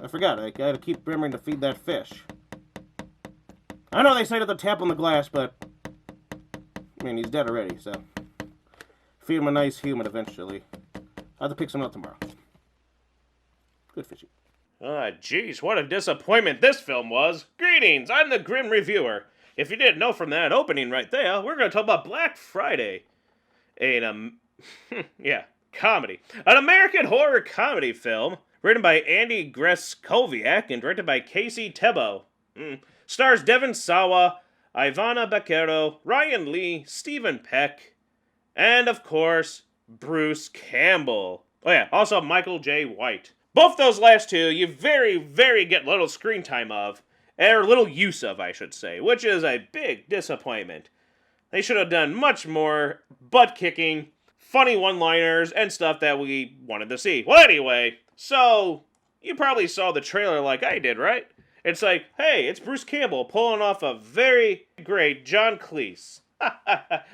I forgot. I gotta keep remembering to feed that fish. I know they say to tap on the glass, but I mean, he's dead already, so feed him a nice human eventually. I'll have to pick some up tomorrow. Good fishy. Geez, what a disappointment this film was. Greetings, I'm the Grim Reviewer. If you didn't know from that opening right there, we're going to talk about Black Friday. Comedy. An American horror comedy film written by Andy Greskoviak and directed by Casey Tebo. Stars Devon Sawa, Ivana Baquero, Ryan Lee, Stephen Peck, and, of course, Bruce Campbell. Oh yeah, also Michael J. White. Both those last two, you very, very get little screen time of, or little use of, I should say, which is a big disappointment. They should have done much more butt-kicking, funny one-liners, and stuff that we wanted to see. Well, anyway, so you probably saw the trailer like I did, right? It's like, hey, it's Bruce Campbell pulling off a very great John Cleese.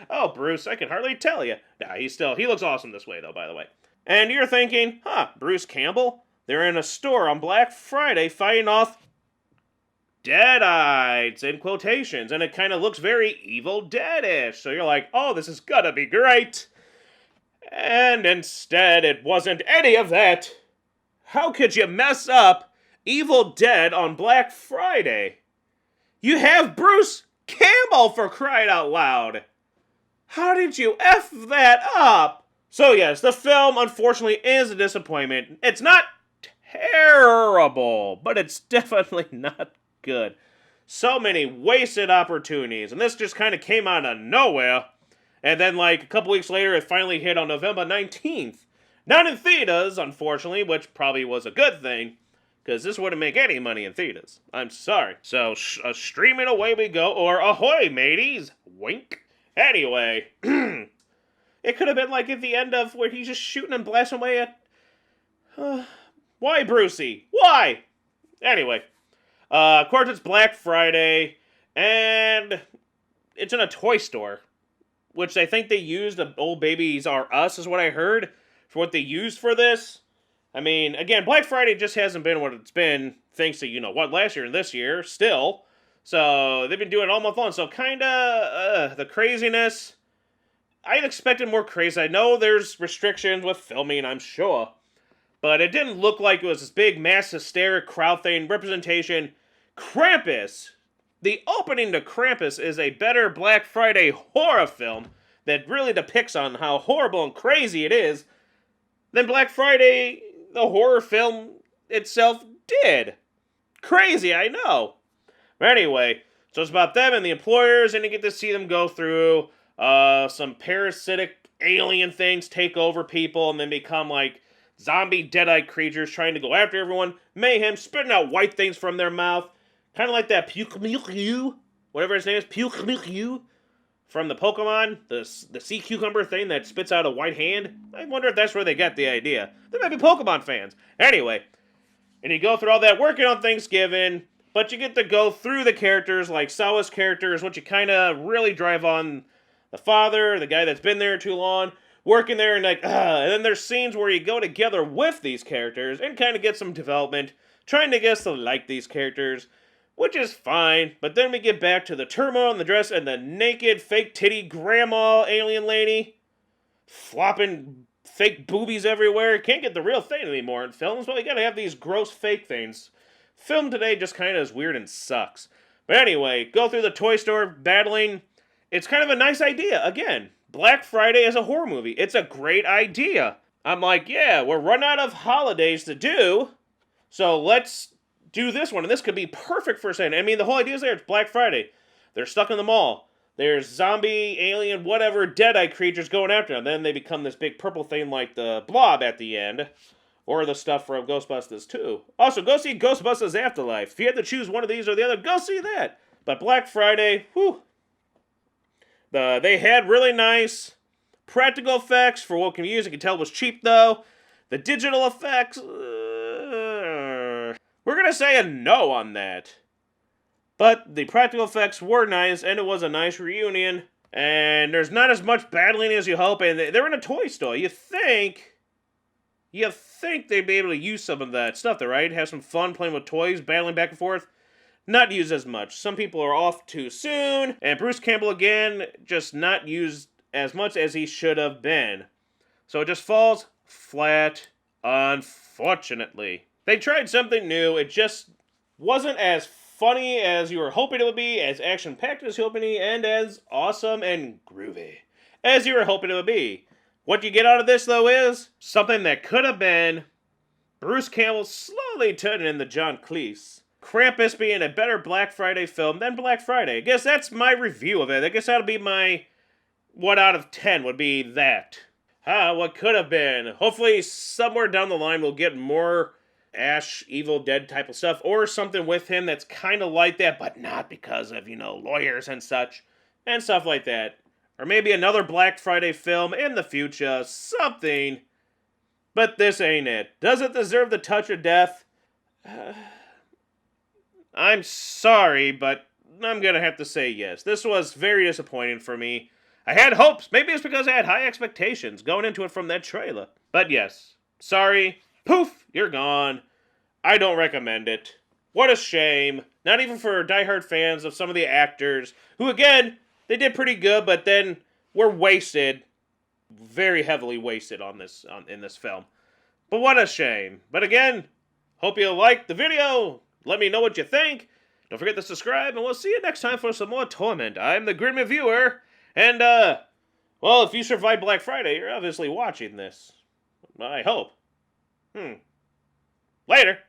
Oh, Bruce, I can hardly tell you. Nah, he looks awesome this way, though, by the way. And you're thinking, Bruce Campbell? They're in a store on Black Friday fighting off Deadites, in quotations, and it kind of looks very Evil Dead-ish. So you're like, oh, this is gonna be great. And instead, it wasn't any of that. How could you mess up Evil Dead on Black Friday? You have Bruce Campbell, for crying out loud. How did you F that up? So yes, the film, unfortunately, is a disappointment. It's not terrible, but it's definitely not good. So many wasted opportunities, and this just kind of came out of nowhere. And then, like, a couple weeks later, it finally hit on November 19th. Not in theaters, unfortunately, which probably was a good thing, because this wouldn't make any money in theaters. I'm sorry. So, streaming away we go, or ahoy, mateys! Wink. Anyway, it could have been like at the end of where he's just shooting and blasting away at... why, Brucey? Why? Anyway, of course it's Black Friday, and it's in a toy store, which I think they used the Old Babies Are Us, is what I heard, for what they used for this. I mean, again, Black Friday just hasn't been what it's been, thanks to, last year and this year, still. So, they've been doing it all month long, so kinda, the craziness. I expected more crazy. I know there's restrictions with filming, I'm sure. But it didn't look like it was this big, mass, hysteric crowd thing. Representation. Krampus. The opening to Krampus is a better Black Friday horror film that really depicts on how horrible and crazy it is than Black Friday, the horror film itself, did. Crazy, I know. But anyway, so it's about them and the employers, and you get to see them go through some parasitic alien things take over people and then become like zombie deadite creatures trying to go after everyone. Mayhem, spitting out white things from their mouth. Kind of like that Puke-Milk-You, whatever his name is, Puke-Milk-You, from the Pokemon, the sea cucumber thing that spits out a white hand. I wonder if that's where they got the idea. They might be Pokemon fans. Anyway, and you go through all that working on Thanksgiving, but you get to go through the characters, like Sawa's characters, which you kind of really drive on the father, the guy that's been there too long, working there, and like, and then there's scenes where you go together with these characters and kind of get some development, trying to get us to like these characters, which is fine, but then we get back to the turmoil in the dress and the naked, fake titty grandma alien lady, flopping fake boobies everywhere. Can't get the real thing anymore in films, but we gotta have these gross fake things. Film today just kind of is weird and sucks. But anyway, go through the toy store battling. It's kind of a nice idea. Again, Black Friday is a horror movie. It's a great idea. I'm like, yeah, we're running out of holidays to do, so let's do this one. And this could be perfect for a second. I mean, the whole idea is there. It's Black Friday. They're stuck in the mall. There's zombie, alien, whatever, deadite creatures going after them. Then they become this big purple thing like the blob at the end. Or the stuff from Ghostbusters 2. Also, go see Ghostbusters Afterlife. If you had to choose one of these or the other, go see that. But Black Friday, whew. They had really nice practical effects for what can be used. You can tell it was cheap, though. The digital effects, we're going to say a no on that. But the practical effects were nice, and it was a nice reunion. And there's not as much battling as you hope, and they're in a toy store. You think You think they'd be able to use some of that stuff, though, right? Have some fun playing with toys, battling back and forth. Not used as much. Some people are off too soon, and Bruce Campbell, again, just not used as much as he should have been. So it just falls flat, unfortunately. They tried something new. It just wasn't as funny as you were hoping it would be, as action-packed as you were hoping it would be, and as awesome and groovy as you were hoping it would be. What you get out of this, though, is something that could have been Bruce Campbell slowly turning into John Cleese. Krampus being a better Black Friday film than Black Friday. I guess that's my review of it. I guess that'll be my 1 out of 10 would be that. What could have been. Hopefully somewhere down the line we'll get more Ash Evil Dead type of stuff, or something with him that's kind of like that, but not because of, lawyers and such, and stuff like that. Or maybe another Black Friday film in the future, something. But this ain't it. Does it deserve the touch of death? I'm sorry, but I'm gonna have to say yes. This was very disappointing for me. I had hopes. Maybe it's because I had high expectations going into it from that trailer. But yes, sorry. Poof, you're gone. I don't recommend it. What a shame. Not even for diehard fans of some of the actors, who again, they did pretty good, but then were wasted, very heavily wasted in this film. But what a shame. But again, hope you liked the video. Let me know what you think. Don't forget to subscribe, and we'll see you next time for some more Torment. I'm the Grim Reviewer, and, well, if you survive Black Friday, you're obviously watching this. I hope. Later.